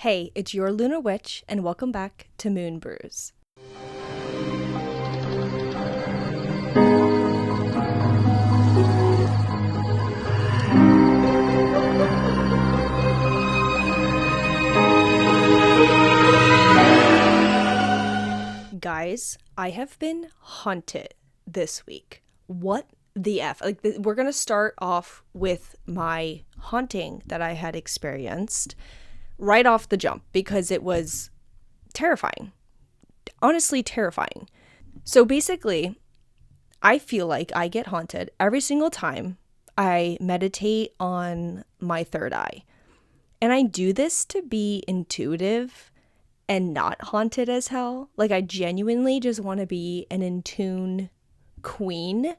Hey, it's your Lunar Witch, and welcome back to Moon Brews. Guys, I have been haunted this week. What the F? We're going to start off with my haunting that I had experienced right off the jump because it was terrifying. Honestly, terrifying. So basically, I feel like I get haunted every single time I meditate on my third eye. And I do this to be intuitive and not haunted as hell. Like, I genuinely just want to be an in tune queen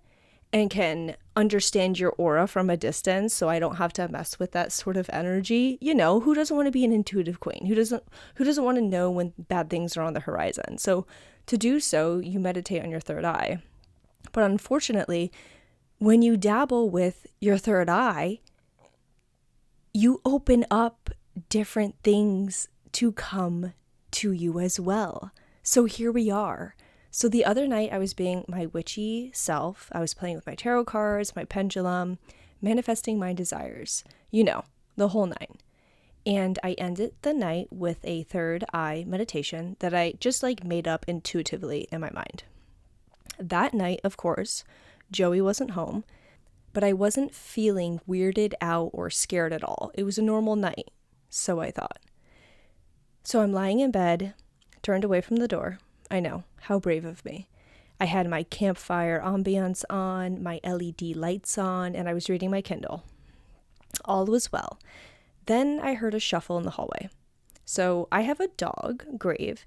and can understand your aura from a distance, so I don't have to mess with that sort of energy. You know, who doesn't want to be an intuitive queen? Who doesn't want to know when bad things are on the horizon? So to do so, you meditate on your third eye. But unfortunately, when you dabble with your third eye, you open up different things to come to you as well. So here we are. So the other night I was being my witchy self. I was playing with my tarot cards, my pendulum, manifesting my desires. You know, the whole nine. And I ended the night with a third eye meditation that I just made up intuitively in my mind. That night, of course, Joey wasn't home, but I wasn't feeling weirded out or scared at all. It was a normal night, so I thought. So I'm lying in bed, turned away from the door. I know, how brave of me. I had my campfire ambiance on, my LED lights on, and I was reading my Kindle. All was well. Then I heard a shuffle in the hallway. So I have a dog, Grave,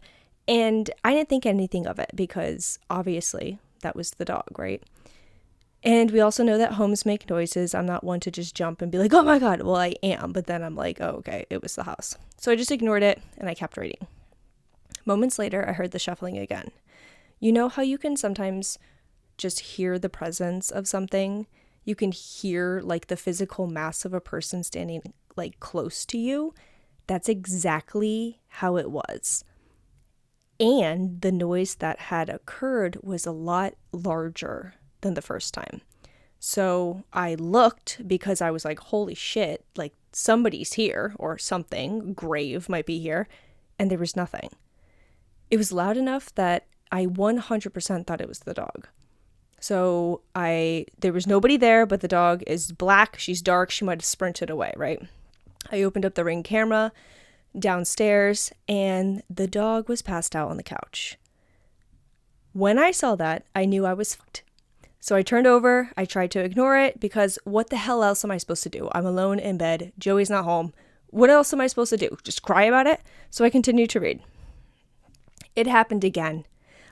and I didn't think anything of it because obviously that was the dog, right? And we also know that homes make noises. I'm not one to just jump and be like, oh my God. Well, I am, but then I'm like, oh, okay, it was the house. So I just ignored it and I kept reading. Moments later, I heard the shuffling again. You know how you can sometimes just hear the presence of something? You can hear the physical mass of a person standing close to you. That's exactly how it was. And the noise that had occurred was a lot larger than the first time. So I looked because I was like, holy shit, somebody's here or something, Grave might be here, and there was nothing. It was loud enough that I 100% thought it was the dog. So there was nobody there, but the dog is black, she's dark, she might have sprinted away, right? I opened up the Ring camera downstairs and the dog was passed out on the couch. When I saw that, I knew I was fucked. So I turned over, I tried to ignore it because what the hell else am I supposed to do? I'm alone in bed, Joey's not home. What else am I supposed to do? Just cry about it? So I continued to read. It happened again.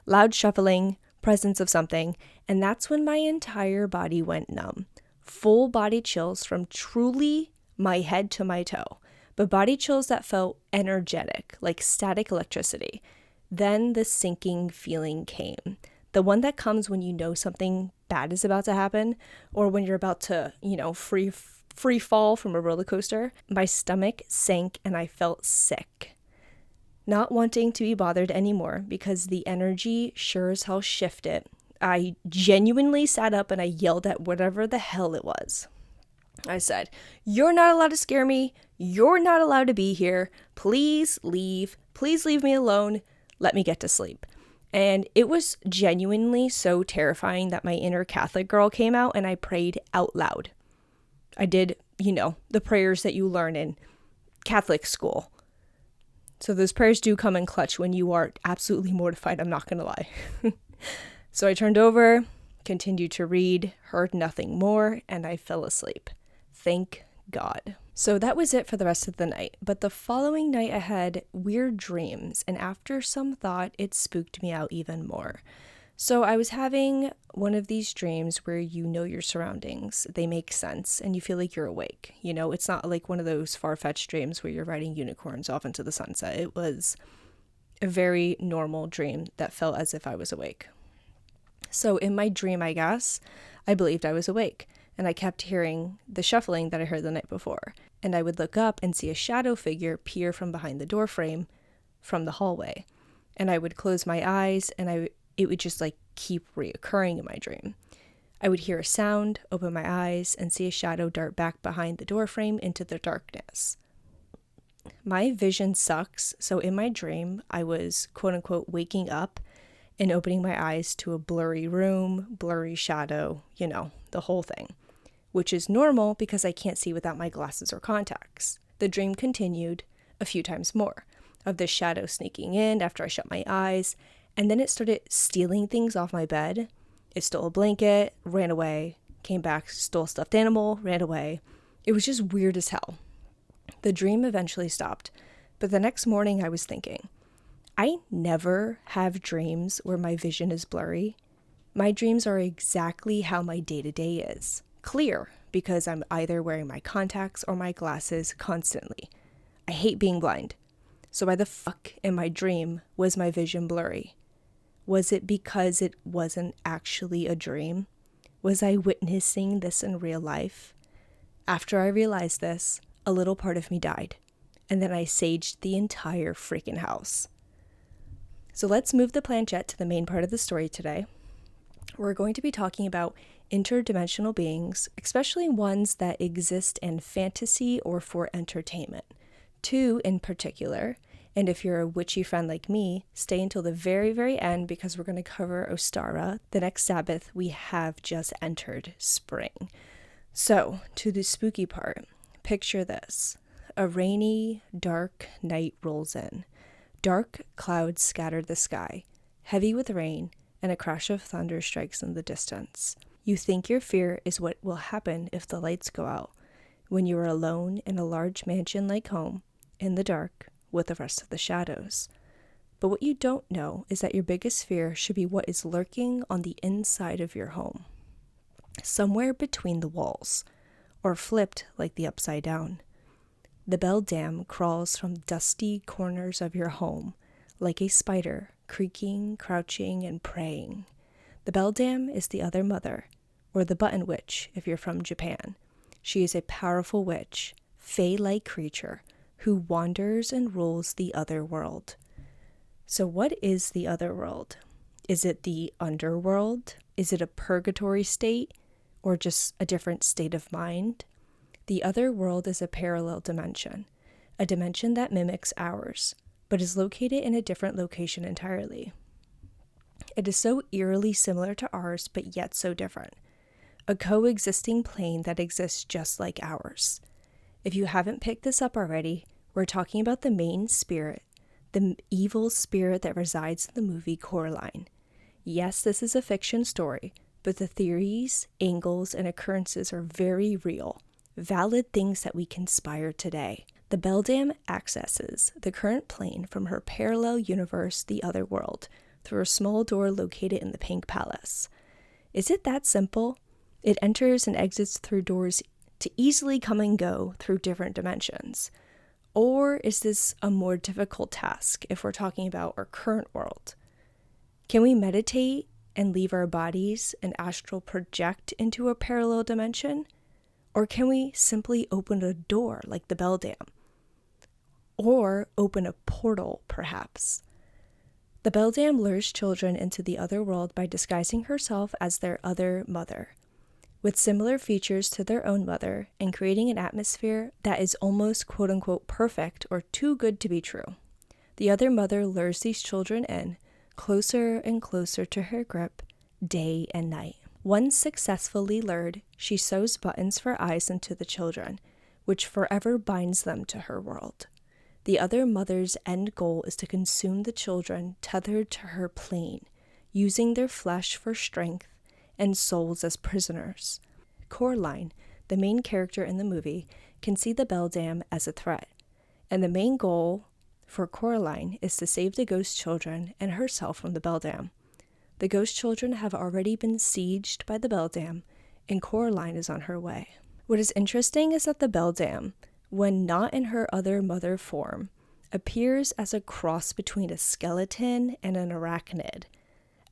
Loud shuffling, presence of something, and that's when my entire body went numb. Full body chills from truly my head to my toe, but body chills that felt energetic, like static electricity. Then the sinking feeling came. The one that comes when you know something bad is about to happen, or when you're about to, free fall from a roller coaster. My stomach sank and I felt sick. Not wanting to be bothered anymore because the energy sure as hell shifted. I genuinely sat up and I yelled at whatever the hell it was. I said, "You're not allowed to scare me. You're not allowed to be here. Please leave. Please leave me alone. Let me get to sleep." And it was genuinely so terrifying that my inner Catholic girl came out and I prayed out loud. I did, the prayers that you learn in Catholic school. So those prayers do come in clutch when you are absolutely mortified, I'm not going to lie. So I turned over, continued to read, heard nothing more, and I fell asleep. Thank God. So that was it for the rest of the night. But the following night I had weird dreams, and after some thought, it spooked me out even more. So I was having one of these dreams where you know your surroundings, they make sense, and you feel like you're awake. It's not like one of those far-fetched dreams where you're riding unicorns off into the sunset. It was a very normal dream that felt as if I was awake. So in my dream, I guess, I believed I was awake. and I kept hearing the shuffling that I heard the night before. And I would look up and see a shadow figure peer from behind the door frame from the hallway. And I would close my eyes, and it would just like keep reoccurring in my dream. I would hear a sound, open my eyes, and see a shadow dart back behind the door frame into the darkness. My vision sucks, so in my dream, I was quote unquote waking up and opening my eyes to a blurry room, blurry shadow, the whole thing, which is normal because I can't see without my glasses or contacts. The dream continued a few times more of this shadow sneaking in after I shut my eyes, and then it started stealing things off my bed. It stole a blanket, ran away, came back, stole a stuffed animal, ran away. It was just weird as hell. The dream eventually stopped, but the next morning I was thinking, I never have dreams where my vision is blurry. My dreams are exactly how my day-to-day is. Clear, because I'm either wearing my contacts or my glasses constantly. I hate being blind. So why the fuck in my dream was my vision blurry? Was it because it wasn't actually a dream? Was I witnessing this in real life? After I realized this, a little part of me died, and then I saged the entire freaking house. So let's move the planchette to the main part of the story today. We're going to be talking about interdimensional beings, especially ones that exist in fantasy or for entertainment. 2 in particular, and if you're a witchy friend like me, stay until the very, very end because we're going to cover Ostara. The next Sabbath, we have just entered spring. So, to the spooky part. Picture this. A rainy, dark night rolls in. Dark clouds scatter the sky, heavy with rain, and a crash of thunder strikes in the distance. You think your fear is what will happen if the lights go out, when you are alone in a large mansion-like home, in the dark, with the rest of the shadows. But what you don't know is that your biggest fear should be what is lurking on the inside of your home, somewhere between the walls, or flipped like the upside down. The Beldam crawls from dusty corners of your home, like a spider, creaking, crouching, and praying. The Beldam is the other mother, or the button witch if you're from Japan. She is a powerful witch, fae-like creature, who wanders and rules the other world. So what is the other world? Is it the underworld? Is it a purgatory state? Or just a different state of mind? The other world is a parallel dimension, a dimension that mimics ours, but is located in a different location entirely. It is so eerily similar to ours, but yet so different. A coexisting plane that exists just like ours. If you haven't picked this up already, we're talking about the main spirit, the evil spirit that resides in the movie Coraline. Yes, this is a fiction story, but the theories, angles, and occurrences are very real, valid things that we conspire today. The Beldam accesses the current plane from her parallel universe, the other world, through a small door located in the Pink Palace. Is it that simple? It enters and exits through doors to easily come and go through different dimensions. Or is this a more difficult task if we're talking about our current world? Can we meditate and leave our bodies and astral project into a parallel dimension? Or can we simply open a door like the Beldam? Or open a portal, perhaps? The Beldam lures children into the other world by disguising herself as their other mother, with similar features to their own mother, and creating an atmosphere that is almost quote-unquote perfect or too good to be true. The other mother lures these children in, closer and closer to her grip, day and night. Once successfully lured, she sews buttons for eyes into the children, which forever binds them to her world. The other mother's end goal is to consume the children tethered to her plane, using their flesh for strength and souls as prisoners. Coraline, the main character in the movie, can see the Beldam as a threat, and the main goal for Coraline is to save the ghost children and herself from the Beldam. The ghost children have already been sieged by the Beldam, and Coraline is on her way. What is interesting is that the Beldam, when not in her other mother form, appears as a cross between a skeleton and an arachnid,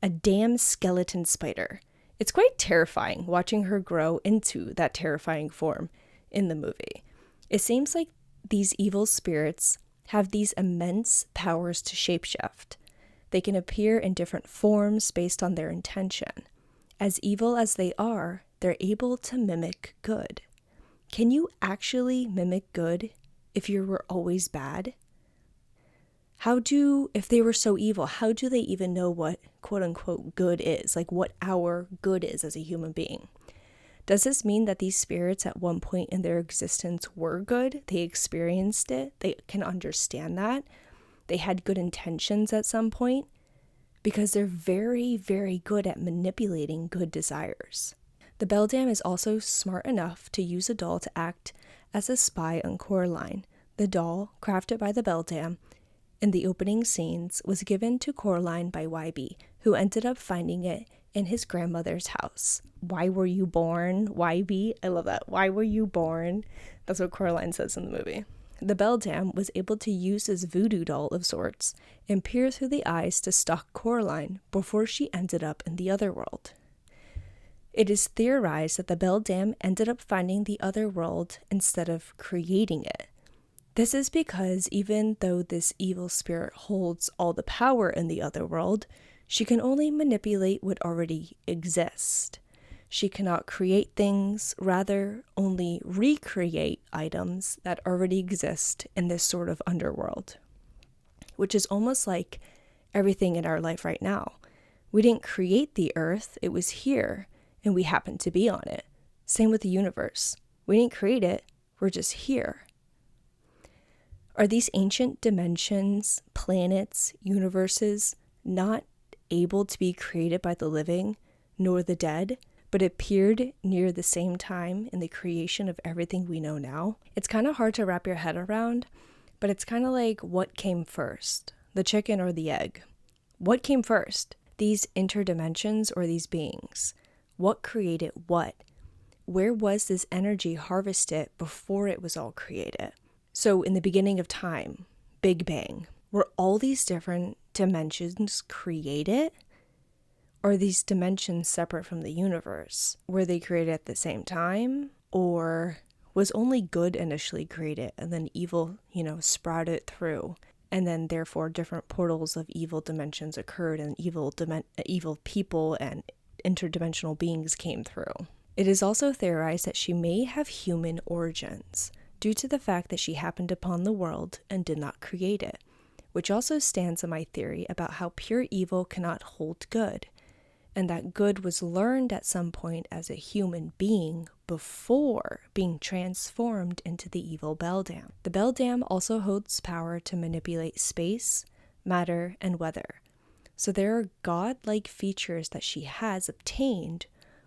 a damn skeleton spider. It's quite terrifying watching her grow into that terrifying form in the movie. It seems like these evil spirits have these immense powers to shapeshift. They can appear in different forms based on their intention. As evil as they are, they're able to mimic good. Can you actually mimic good if you were always bad? If they were so evil, how do they even know what quote unquote good is? Like what our good is as a human being? Does this mean that these spirits at one point in their existence were good? They experienced it. They can understand that. They had good intentions at some point, because they're very, very good at manipulating good desires. The Beldam is also smart enough to use a doll to act as a spy on Coraline. The doll, crafted by the Beldam in the opening scenes, was given to Coraline by YB, who ended up finding it in his grandmother's house. Why were you born, YB? I love that. Why were you born? That's what Coraline says in the movie. The Beldam was able to use his voodoo doll of sorts and peer through the eyes to stalk Coraline before she ended up in the other world. It is theorized that the Beldam ended up finding the other world instead of creating it. This is because even though this evil spirit holds all the power in the other world, she can only manipulate what already exists. She cannot create things, rather only recreate items that already exist in this sort of underworld, which is almost like everything in our life right now. We didn't create the earth, it was here, and we happened to be on it. Same with the universe. We didn't create it, we're just here. Are these ancient dimensions, planets, universes not able to be created by the living, nor the dead, but appeared near the same time in the creation of everything we know now? It's kind of hard to wrap your head around, but it's kind of like, what came first, the chicken or the egg? What came first? These interdimensions or these beings? What created what? Where was this energy harvested before it was all created? So in the beginning of time, Big Bang, were all these different dimensions created? Or are these dimensions separate from the universe? Were they created at the same time? Or was only good initially created and then evil, sprouted through? And then therefore different portals of evil dimensions occurred and evil people and interdimensional beings came through. It is also theorized that she may have human origins, due to the fact that she happened upon the world and did not create it, which also stands on my theory about how pure evil cannot hold good, and that good was learned at some point as a human being before being transformed into the evil Beldam. The Beldam also holds power to manipulate space, matter, and weather. So there are godlike features that she has obtained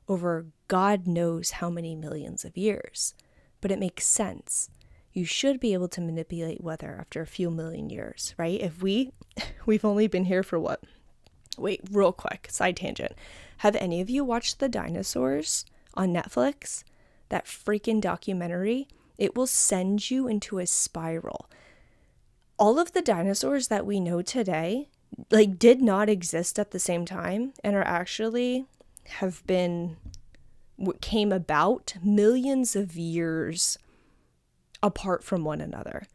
over God knows how many millions of years. But it makes sense. You should be able to manipulate weather after a few million years, right? If we've only been here for what? Wait, real quick, side tangent. Have any of you watched The Dinosaurs on Netflix? That freaking documentary? It will send you into a spiral. All of the dinosaurs that we know today, did not exist at the same time and are actually came about millions of years apart from one another.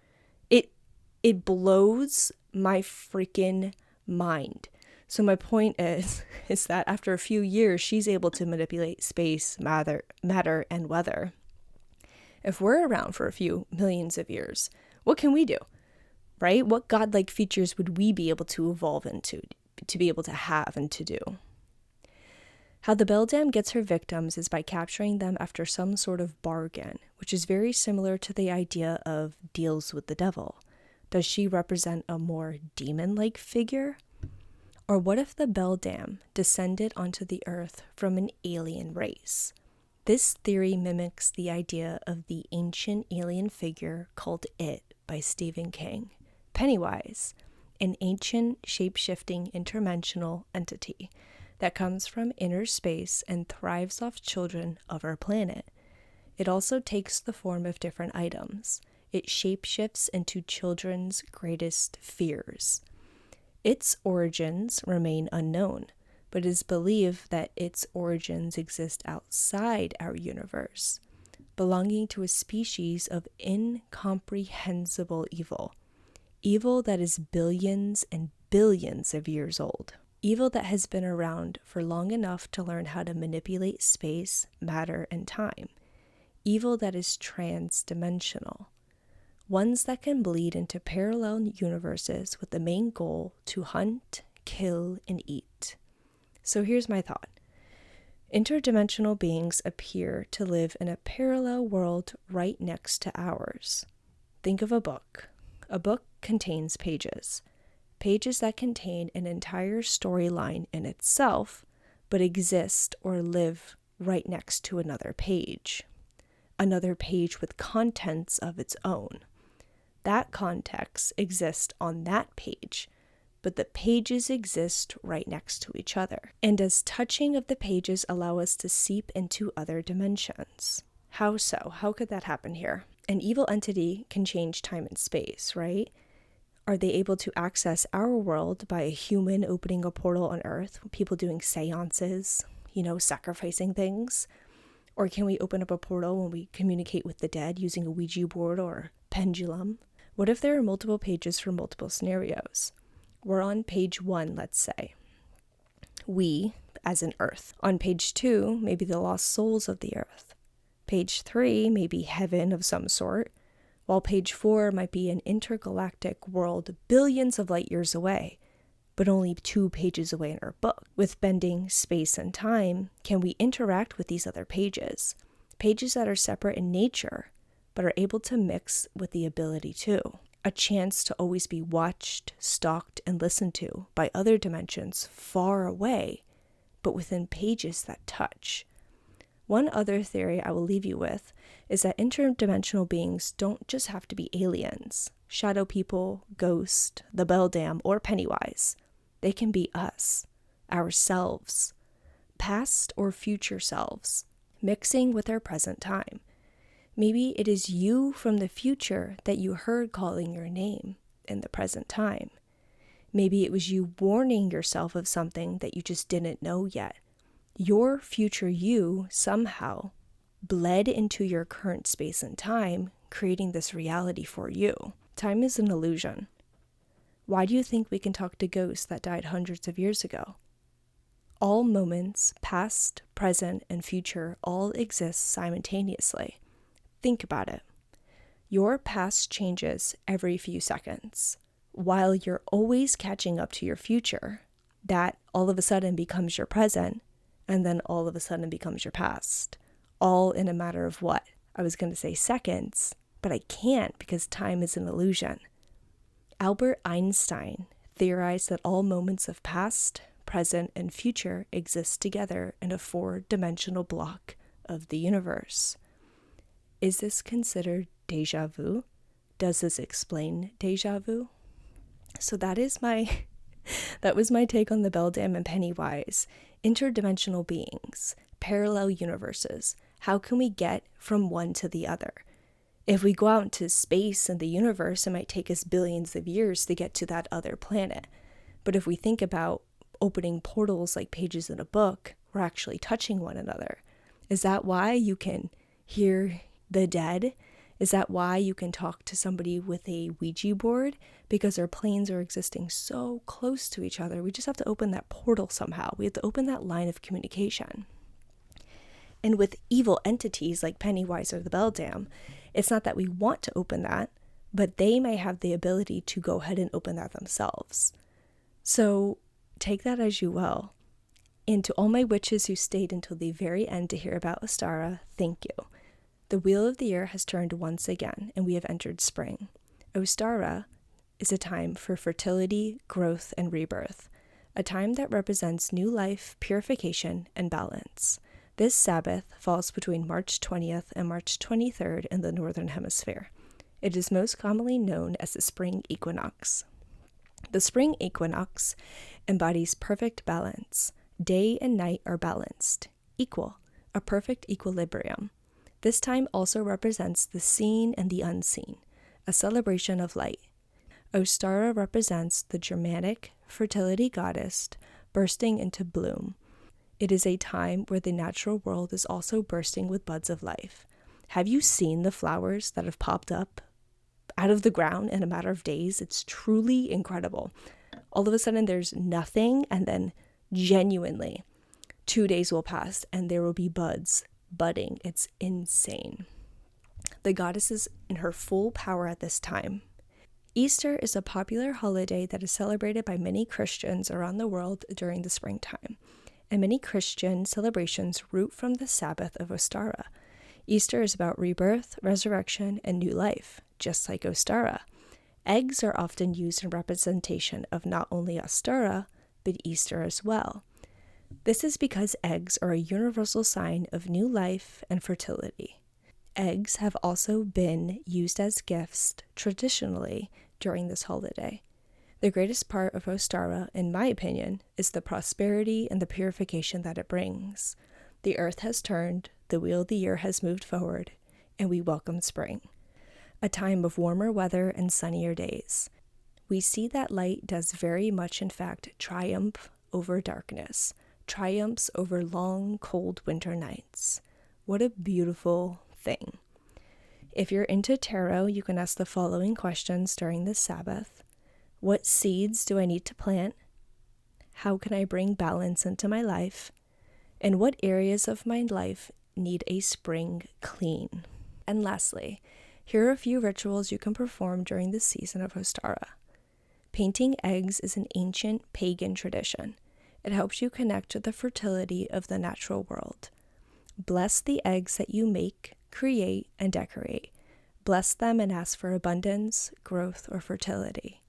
It blows my freaking mind. So my point is that after a few years, she's able to manipulate space, matter, and weather. If we're around for a few millions of years, what can we do, right? What godlike features would we be able to evolve into, to be able to have and to do? How the Beldam gets her victims is by capturing them after some sort of bargain, which is very similar to the idea of deals with the devil. Does she represent a more demon-like figure? Or what if the Beldam descended onto the earth from an alien race? This theory mimics the idea of the ancient alien figure called It by Stephen King. Pennywise, an ancient shape-shifting interdimensional entity that comes from inner space and thrives off children of our planet. It also takes the form of different items. It shapeshifts into children's greatest fears. Its origins remain unknown, but it is believed that its origins exist outside our universe, belonging to a species of incomprehensible evil. Evil that is billions and billions of years old. Evil that has been around for long enough to learn how to manipulate space, matter, and time. Evil that is transdimensional. Ones that can bleed into parallel universes with the main goal to hunt, kill, and eat. So here's my thought. Interdimensional beings appear to live in a parallel world right next to ours. Think of a book. A book contains pages. Pages that contain an entire storyline in itself, but exist or live right next to another page. Another page with contents of its own. That context exists on that page, but the pages exist right next to each other. And does touching of the pages allow us to seep into other dimensions? How so? How could that happen here? An evil entity can change time and space, right? Are they able to access our world by a human opening a portal on Earth, people doing seances, sacrificing things? Or can we open up a portal when we communicate with the dead using a Ouija board or pendulum? What if there are multiple pages for multiple scenarios? We're on page 1, let's say. We, as in Earth. On page 2, maybe the lost souls of the Earth. Page 3, maybe heaven of some sort. While page 4 might be an intergalactic world billions of light years away, but only 2 pages away in our book. With bending space and time, can we interact with these other pages? Pages that are separate in nature, but are able to mix with the ability to. A chance to always be watched, stalked, and listened to by other dimensions far away, but within pages that touch. One other theory I will leave you with is that interdimensional beings don't just have to be aliens, shadow people, ghost, the Beldam, or Pennywise. They can be us, ourselves, past or future selves, mixing with our present time. Maybe it is you from the future that you heard calling your name in the present time. Maybe it was you warning yourself of something that you just didn't know yet. Your future you somehow bled into your current space and time, creating this reality for you. Time is an illusion. Why do you think we can talk to ghosts that died hundreds of years ago? All moments, past, present, and future, all exist simultaneously. Think about it. Your past changes every few seconds, while you're always catching up to your future. That all of a sudden becomes your present, and then all of a sudden becomes your past. All in a matter of what? I was going to say seconds, but I can't because time is an illusion. Albert Einstein theorized that all moments of past, present, and future exist together in a 4-dimensional block of the universe. Is this considered déjà vu? Does this explain déjà vu? So that was my take on the Beldam and Pennywise. Interdimensional beings, parallel universes. How can we get from one to the other? If we go out into space and the universe, it might take us billions of years to get to that other planet. But if we think about opening portals like pages in a book, we're actually touching one another. Is that why you can hear the dead? Is that why you can talk to somebody with a Ouija board? Because our planes are existing so close to each other. We just have to open that portal somehow. We have to open that line of communication. And with evil entities like Pennywise or the Beldam, it's not that we want to open that, but they may have the ability to go ahead and open that themselves. So take that as you will. And to all my witches who stayed until the very end to hear about Ostara, thank you. The wheel of the year has turned once again, and we have entered spring. Ostara is a time for fertility, growth, and rebirth, a time that represents new life, purification, and balance. This Sabbath falls between March 20th and March 23rd in the Northern Hemisphere. It is most commonly known as the Spring Equinox. The Spring Equinox embodies perfect balance. Day and night are balanced, equal, a perfect equilibrium. This time also represents the seen and the unseen, a celebration of light. Ostara represents the Germanic fertility goddess, bursting into bloom. It is a time where the natural world is also bursting with buds of life. Have you seen the flowers that have popped up out of the ground in a matter of days? It's truly incredible. All of a sudden there's nothing, and then genuinely 2 days will pass and there will be buds budding. It's insane. The goddess is in her full power at this time. Easter is a popular holiday that is celebrated by many Christians around the world during the springtime, and many Christian celebrations root from the Sabbath of Ostara. Easter is about rebirth, resurrection, and new life, just like Ostara. Eggs are often used in representation of not only Ostara, but Easter as well. This is because eggs are a universal sign of new life and fertility. Eggs have also been used as gifts traditionally during this holiday. The greatest part of Ostara, in my opinion, is the prosperity and the purification that it brings. The earth has turned, the wheel of the year has moved forward, and we welcome spring, a time of warmer weather and sunnier days. We see that light does very much, in fact, triumph over darkness, triumphs over long, cold winter nights. What a beautiful thing. If you're into tarot, you can ask the following questions during this Sabbath. What seeds do I need to plant? How can I bring balance into my life? And what areas of my life need a spring clean? And lastly, here are a few rituals you can perform during the season of Ostara. Painting eggs is an ancient pagan tradition. It helps you connect to the fertility of the natural world. Bless the eggs that you make, create, and decorate. Bless them and ask for abundance, growth, or fertility.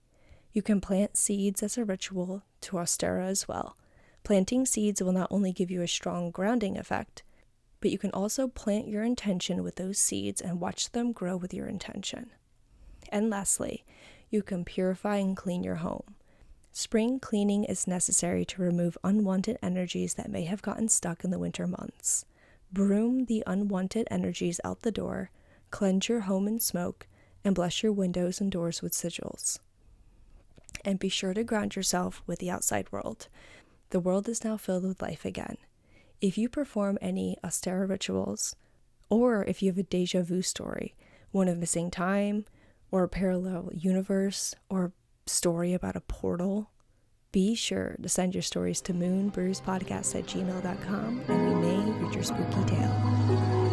You can plant seeds as a ritual to Ostara as well. Planting seeds will not only give you a strong grounding effect, but you can also plant your intention with those seeds and watch them grow with your intention. And lastly, you can purify and clean your home. Spring cleaning is necessary to remove unwanted energies that may have gotten stuck in the winter months. Broom the unwanted energies out the door, cleanse your home in smoke, and bless your windows and doors with sigils. And be sure to ground yourself with the outside world. The world is now filled with life again. If you perform any Ostara rituals, or if you have a deja vu story, one of missing time, or a parallel universe, or story about a portal, be sure to send your stories to moonbrewspodcast@gmail.com, and we may read your spooky tale.